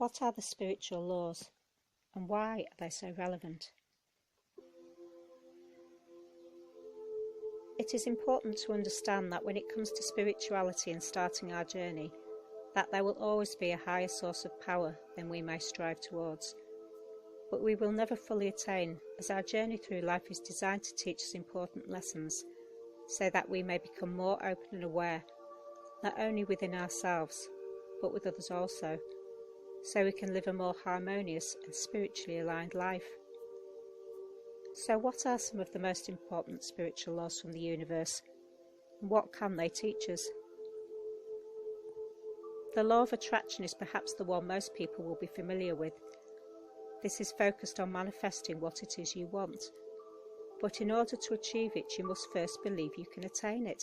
What are the spiritual laws, and why are they so relevant? It is important to understand that when it comes to spirituality and starting our journey, that there will always be a higher source of power than we may strive towards. But we will never fully attain, as our journey through life is designed to teach us important lessons, so that we may become more open and aware, not only within ourselves, but with others also, so we can live a more harmonious and spiritually aligned life. So what are some of the most important spiritual laws from the universe, and what can they teach us? The law of attraction is perhaps the one most people will be familiar with. This is focused on manifesting what it is you want. But in order to achieve it, you must first believe you can attain it.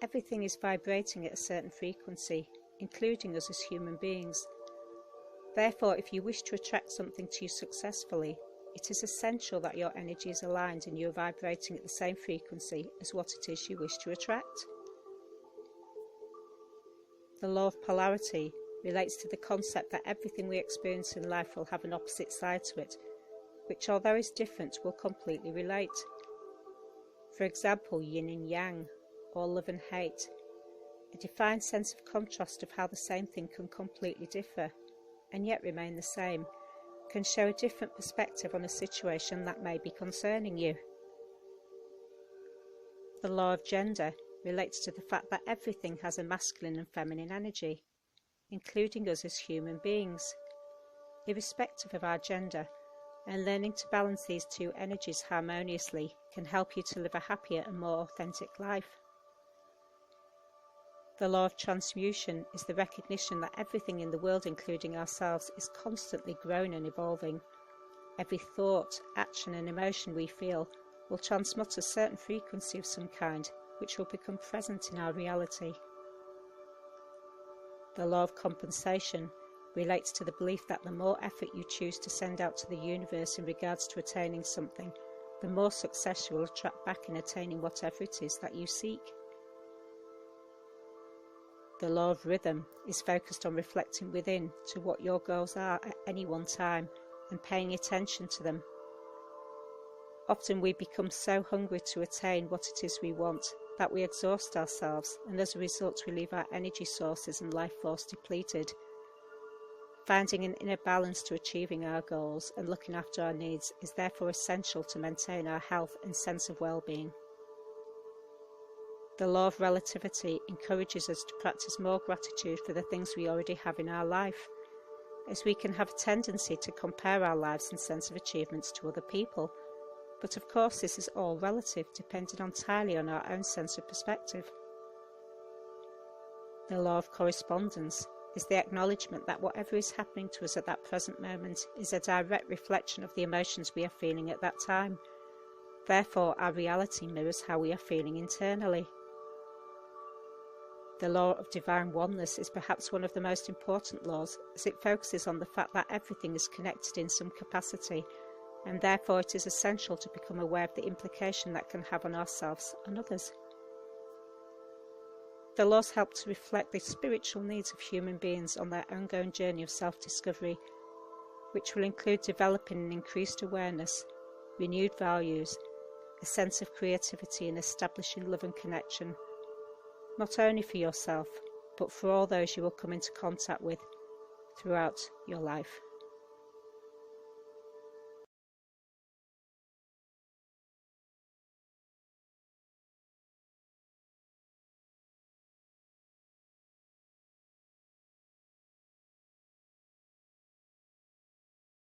Everything is vibrating at a certain frequency, including us as human beings. Therefore, if you wish to attract something to you successfully, it is essential that your energy is aligned and you are vibrating at the same frequency as what it is you wish to attract. The law of polarity relates to the concept that everything we experience in life will have an opposite side to it, which, although is different, will completely relate. For example, yin and yang, or love and hate. A defined sense of contrast of how the same thing can completely differ, and yet remain the same, can show a different perspective on a situation that may be concerning you. The law of gender relates to the fact that everything has a masculine and feminine energy, including us as human beings, irrespective of our gender, and learning to balance these two energies harmoniously can help you to live a happier and more authentic life. The law of transmutation is the recognition that everything in the world, including ourselves, is constantly growing and evolving. Every thought, action and emotion we feel will transmute a certain frequency of some kind, which will become present in our reality. The law of compensation relates to the belief that the more effort you choose to send out to the universe in regards to attaining something, the more success you will attract back in attaining whatever it is that you seek. The law of rhythm is focused on reflecting within to what your goals are at any one time and paying attention to them. Often we become so hungry to attain what it is we want that we exhaust ourselves, and as a result we leave our energy sources and life force depleted. Finding an inner balance to achieving our goals and looking after our needs is therefore essential to maintain our health and sense of well-being. The law of relativity encourages us to practice more gratitude for the things we already have in our life, as we can have a tendency to compare our lives and sense of achievements to other people. But of course this is all relative, depending entirely on our own sense of perspective. The law of correspondence is the acknowledgement that whatever is happening to us at that present moment is a direct reflection of the emotions we are feeling at that time. Therefore, our reality mirrors how we are feeling internally. The law of divine oneness is perhaps one of the most important laws, as it focuses on the fact that everything is connected in some capacity, and therefore it is essential to become aware of the implication that can have on ourselves and others. The laws help to reflect the spiritual needs of human beings on their ongoing journey of self-discovery, which will include developing an increased awareness, renewed values, a sense of creativity, and establishing love and connection, not only for yourself, but for all those you will come into contact with throughout your life.